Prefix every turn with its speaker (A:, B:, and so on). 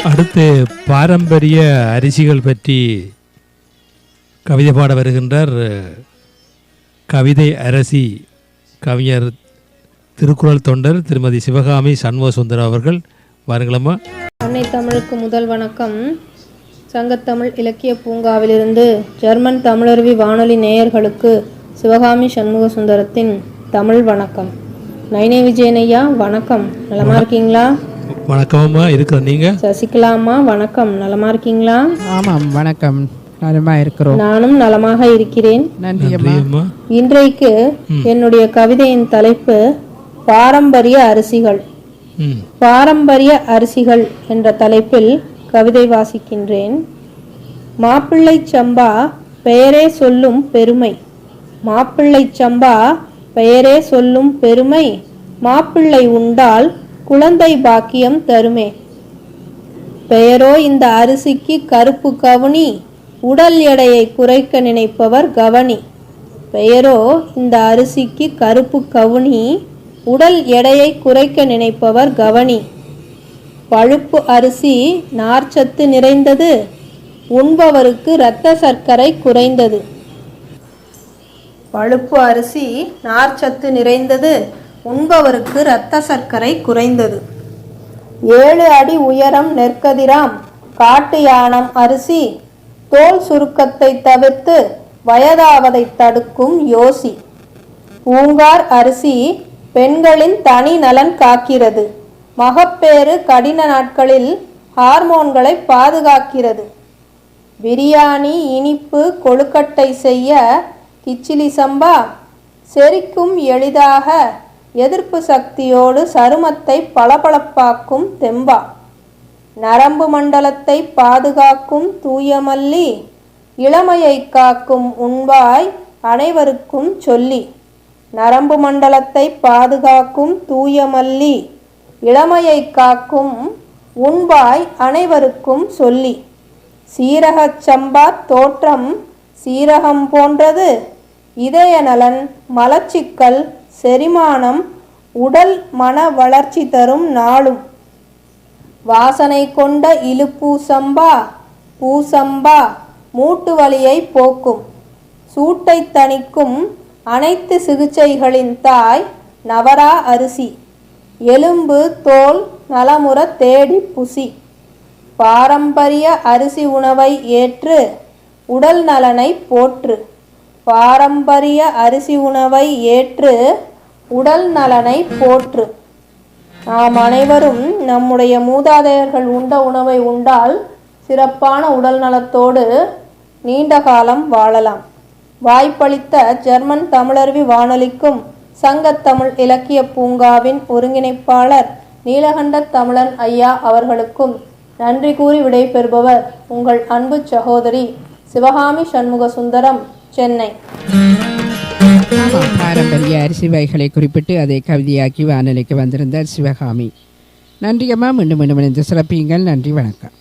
A: அடுத்து பாரம்பரிய அரிசிகள் பற்றி கவிதை பாட வருகின்றார் கவிதை அரசி கவிஞர் திருக்குறள் தொண்டர் திருமதி சிவகாமி சண்முக சுந்தரம் அவர்கள். வாருங்களம்மா.
B: அன்னை தமிழுக்கு முதல் வணக்கம். சங்கத்தமிழ் இலக்கிய பூங்காவிலிருந்து ஜெர்மன் தமிழருவி வானொலி நேயர்களுக்கு சிவகாமி சண்முக சுந்தரத்தின் தமிழ் வணக்கம். நைனே விஜயனையா வணக்கம், நலமா இருக்கீங்களா?
A: வணக்கம்மா, இருக்கிற நீங்க?
B: சசிகலாமா வணக்கம், நலமா இருக்கீங்களா?
C: ஆமாம் வணக்கம், நலமா இருக்கிறோம்.
B: நானும் நலமாக இருக்கிறேன்.
C: நன்றி அம்மா.
B: இன்றைக்கு என்னுடைய கவிதையின் தலைப்பு பாரம்பரிய அரிசிகள். பாரம்பரிய அரிசிகள் என்ற தலைப்பில் கவிதை வாசிக்கின்றேன். மாப்பிள்ளை சம்பா பெயரே சொல்லும் பெருமை, மாப்பிள்ளை சம்பா பெயரே சொல்லும் பெருமை, மாப்பிள்ளை உண்டால் குழந்தை பாக்கியம் தருமே. பெயரோ இந்த அரிசிக்கு கருப்பு கவுனி, உடல் எடையை குறைக்க நினைப்பவர் கவனி. பெயரோ இந்த அரிசிக்கு கருப்பு கவுனி, உடல் எடையை குறைக்க நினைப்பவர் கவனி. பழுப்பு அரிசி நார்ச்சத்து நிறைந்தது, உண்பவருக்கு இரத்த சர்க்கரை குறைந்தது. பழுப்பு அரிசி நார்ச்சத்து நிறைந்தது, உண்பவருக்கு இரத்த சர்க்கரை குறைந்தது. 7 அடி உயரம் நெற்கதிராம் காட்டு யானம் அரிசி, தோல் சுருக்கத்தை தவிர்த்து வயதாவதை தடுக்கும் யோசி. பூங்கார் அரிசி பெண்களின் தனி நலன் காக்கிறது, மகப்பேறு கடின நாட்களில் ஹார்மோன்களை பாதுகாக்கிறது. பிரியாணி இனிப்பு கொழுக்கட்டை செய்ய கிச்சிலி சம்பா, செரிக்கும் எளிதாக எதிர்ப்பு சக்தியோடு சருமத்தை பளபளப்பாக்கும் தெம்பா. நரம்பு மண்டலத்தை பாதுகாக்கும் தூயமல்லி, இளமையை காக்கும் உண்பாய் அனைவருக்கும் சொல்லி. நரம்பு மண்டலத்தை பாதுகாக்கும் தூயமல்லி, இளமையை காக்கும் உண்பாய் அனைவருக்கும் சொல்லி. சீரகச் சம்பா தோற்றம் சீரகம் போன்றது, இதய நலன் மலச்சிக்கல் செரிமானம் உடல் மன வளர்ச்சி தரும் நாளும். வாசனை கொண்ட இலுப்பூசம்பா பூசம்பா மூட்டு வலியை போக்கும், சூட்டை தணிக்கும் அனைத்து சிகிச்சைகளின் தாய் நவரா அரிசி. எலும்பு தோல் நலமுற தேடி புசி. பாரம்பரிய அரிசி உணவை ஏற்று உடல் நலனை போற்று. பாரம்பரிய அரிசி உணவை ஏற்று உடல் நலனை போற்று. நாம் அனைவரும் நம்முடைய மூதாதையர்கள் உண்ட உணவை உண்டால் சிறப்பான உடல் நலத்தோடு நீண்ட காலம் வாழலாம். வாய்ப்பளித்த ஜெர்மன் தமிழருவி வானொலிக்கும் சங்கத்தமிழ் இலக்கிய பூங்காவின் ஒருங்கிணைப்பாளர் நீலகண்ட தமிழன் ஐயா அவர்களுக்கும் நன்றி கூறி விடைபெறுபவர் உங்கள் அன்பு சகோதரி சிவகாமி சண்முக சுந்தரம், சென்னை.
C: பாரம்பரிய அரிசி வகைகளை குறிப்பிட்டு அதை கவிதையாக்கி வானொலிக்கு வந்திருந்தார் சிவகாமி. நன்றி அம்மா. மீண்டும் மீண்டும் இணைந்து சிறப்பியுங்கள். நன்றி, வணக்கம்.